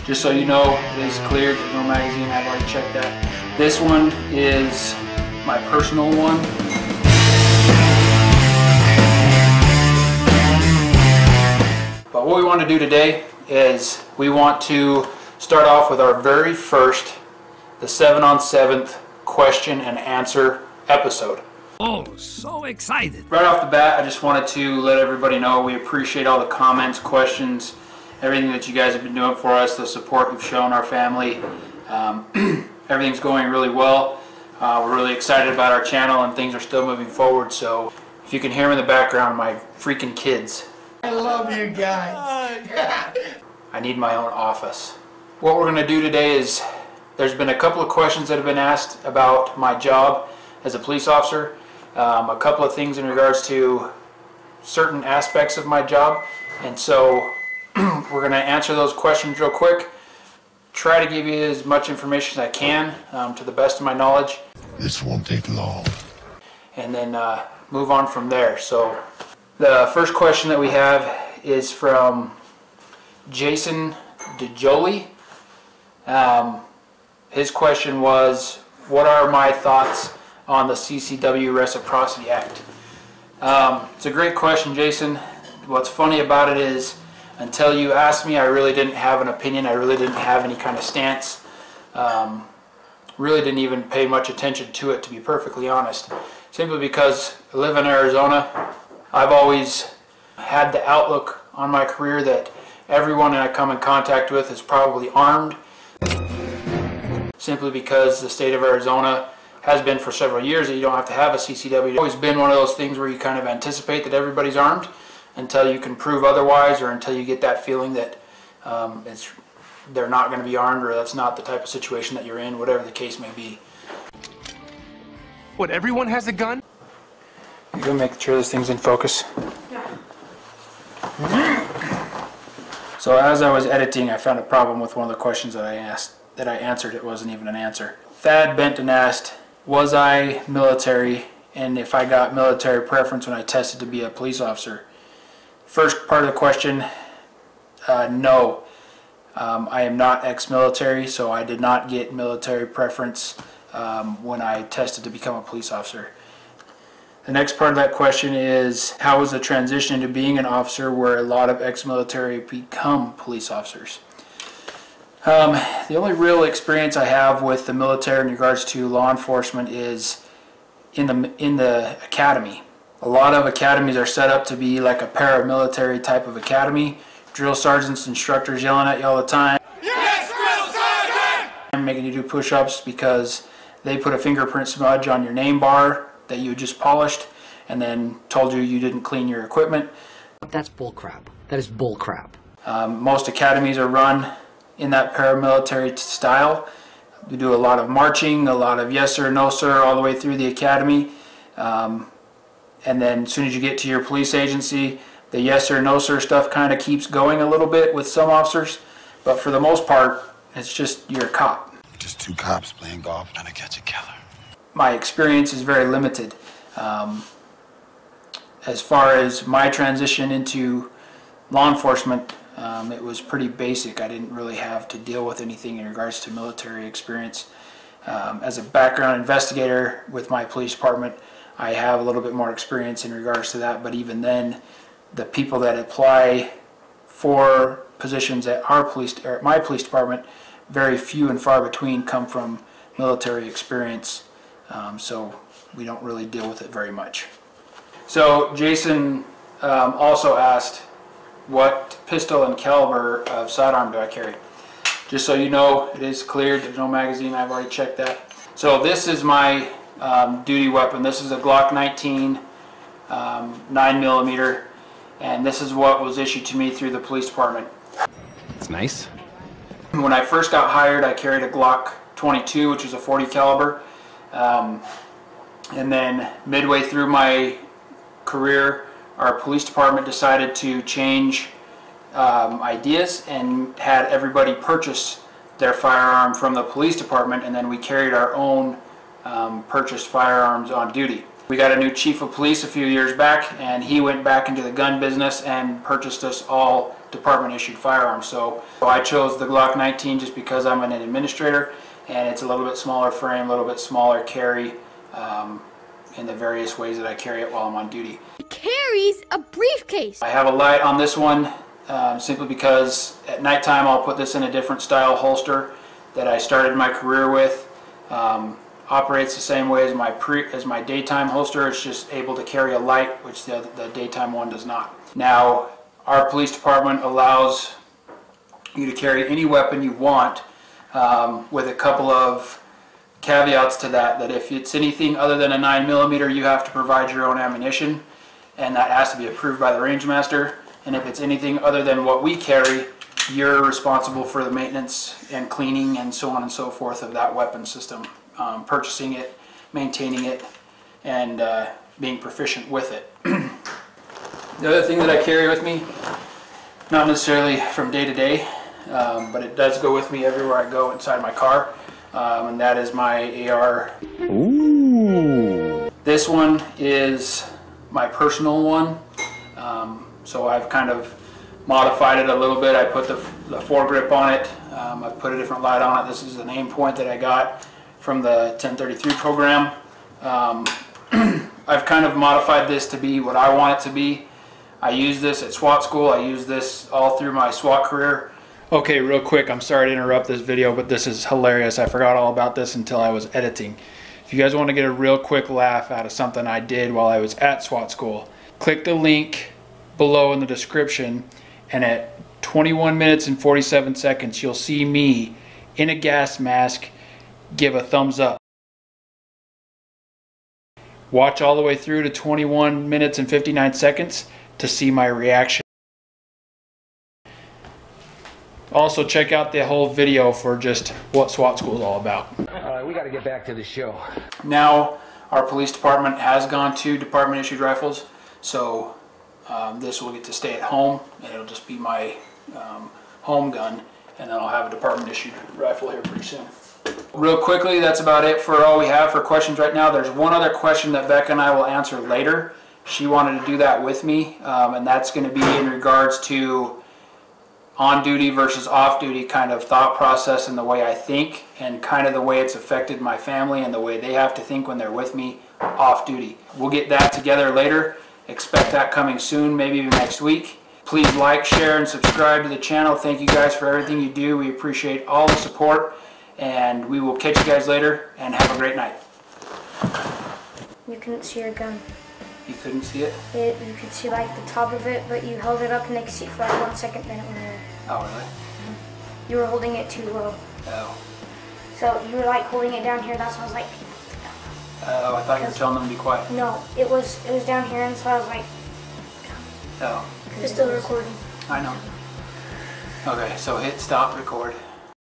Just so you know, it is cleared. No magazine, I've already checked that. This one is my personal one. But what we want to do today is we want to start off with our very first, the 7 on 7th question and answer episode. Oh, so excited. Right off the bat, I just wanted to let everybody know we appreciate all the comments, questions, everything that you guys have been doing for us, the support you've shown our family. Everything's going really well. We're really excited about our channel and things are still moving forward. So if you can hear me in the background, my freaking kids. I love you guys. I need my own office. What we're going to do today is there's been a couple of questions that have been asked about my job as a police officer. A couple of things in regards to certain aspects of my job. And so we're going to answer those questions real quick. Try to give you as much information as I can to the best of my knowledge. This won't take long. And then move on from there. So the first question that we have is from Jason DeJoly. His question was, what are my thoughts on the CCW Reciprocity Act? It's a great question, Jason. What's funny about it is, until you asked me, I really didn't have an opinion. I really didn't have any kind of stance. Really didn't even pay much attention to it, to be perfectly honest. Simply because I live in Arizona. I've always had the outlook on my career that everyone that I come in contact with is probably armed. Simply because the state of Arizona has been for several years that you don't have to have a CCW. It's always been one of those things where you kind of anticipate that everybody's armed until you can prove otherwise, or until you get that feeling that they're not going to be armed, or that's not the type of situation that you're in, whatever the case may be. What, everyone has a gun? You go make sure this thing's in focus. Yeah. So as I was editing, I found a problem with one of the questions that I answered. It wasn't even an answer. Thad Benton asked, was I military, and if I got military preference when I tested to be a police officer? First part of the question, no. I am not ex-military, so I did not get military preference when I tested to become a police officer. The next part of that question is, how was the transition into being an officer where a lot of ex-military become police officers? The only real experience I have with the military in regards to law enforcement is in the academy. A lot of academies are set up to be like a paramilitary type of academy. Drill sergeants, instructors yelling at you all the time. Yes, drill sergeant! I'm making you do push-ups because they put a fingerprint smudge on your name bar that you just polished and then told you you didn't clean your equipment. That's bullcrap. That is bullcrap. Most academies are run in that paramilitary style. We do a lot of marching, a lot of yes sir, no sir, all the way through the academy. And then as soon as you get to your police agency, the yes sir, no sir stuff kind of keeps going a little bit with some officers. But for the most part, it's just you're a cop. Just two cops playing golf trying to catch a killer. My experience is very limited. As far as my transition into law enforcement, it was pretty basic. I didn't really have to deal with anything in regards to military experience. As a background investigator with my police department, I have a little bit more experience in regards to that, but even then, the people that apply for positions at my police department, very few and far between come from military experience, so we don't really deal with it very much. So Jason also asked, what pistol and caliber of sidearm do I carry? Just so you know, it is cleared. There's no magazine. I've already checked that. So this is my duty weapon. This is a Glock 19 9mm, and this is what was issued to me through the police department. It's nice. When I first got hired, I carried a Glock 22, which is a 40 caliber. And then midway through my career, our police department decided to change ideas and had everybody purchase their firearm from the police department, and then we carried our own purchased firearms on duty. We got a new chief of police a few years back, and he went back into the gun business and purchased us all department issued firearm. So I chose the Glock 19 just because I'm an administrator, and it's a little bit smaller frame, a little bit smaller carry in the various ways that I carry it while I'm on duty. It carries a briefcase. I have a light on this one simply because at nighttime I'll put this in a different style holster that I started my career with. Operates the same way as my daytime holster. It's just able to carry a light, which the daytime one does not. Now, our police department allows you to carry any weapon you want, with a couple of caveats to that. That if it's anything other than a 9mm, you have to provide your own ammunition, and that has to be approved by the range master. And if it's anything other than what we carry, you're responsible for the maintenance and cleaning and so on and so forth of that weapon system. Purchasing it, maintaining it, and being proficient with it. The other thing that I carry with me, not necessarily from day to day, but it does go with me everywhere I go inside my car, and that is my AR. Ooh. This one is my personal one, so I've kind of modified it a little bit. I put the foregrip on it. I put a different light on it. This is an aim point that I got from the 1033 program. I've kind of modified this to be what I want it to be. I use this at SWAT school. I use this all through my SWAT career. Okay, real quick, I'm sorry to interrupt this video, but this is hilarious. I forgot all about this until I was editing. If you guys want to get a real quick laugh out of something I did while I was at SWAT school, click the link below in the description, and at 21 minutes and 47 seconds, you'll see me in a gas mask give a thumbs up. Watch all the way through to 21 minutes and 59 seconds to see my reaction. Also, check out the whole video for just what SWAT school is all about. We got to get back to the show. Now, our police department has gone to department issued rifles, so this will get to stay at home, and it'll just be my home gun, and then I'll have a department issued rifle here pretty soon. Real quickly, that's about it for all we have for questions right now. There's one other question that Becca and I will answer later. She wanted to do that with me, and that's going to be in regards to on-duty versus off-duty kind of thought process and the way I think, and kind of the way it's affected my family and the way they have to think when they're with me off-duty. We'll get that together later. Expect that coming soon, maybe even next week. Please like, share, and subscribe to the channel. Thank you guys for everything you do. We appreciate all the support, and we will catch you guys later, and have a great night. You couldn't see your gun. You couldn't see it? You could see like the top of it, but you held it up and they could see it for like 1 second, then it went away. Oh, really? You were holding it too low. Oh. So you were like holding it down here, that's why I was like... Oh, I thought you were telling them to be quiet. No, it was down here, and so I was like... Oh. It's still recording. I know. Okay, so hit stop record.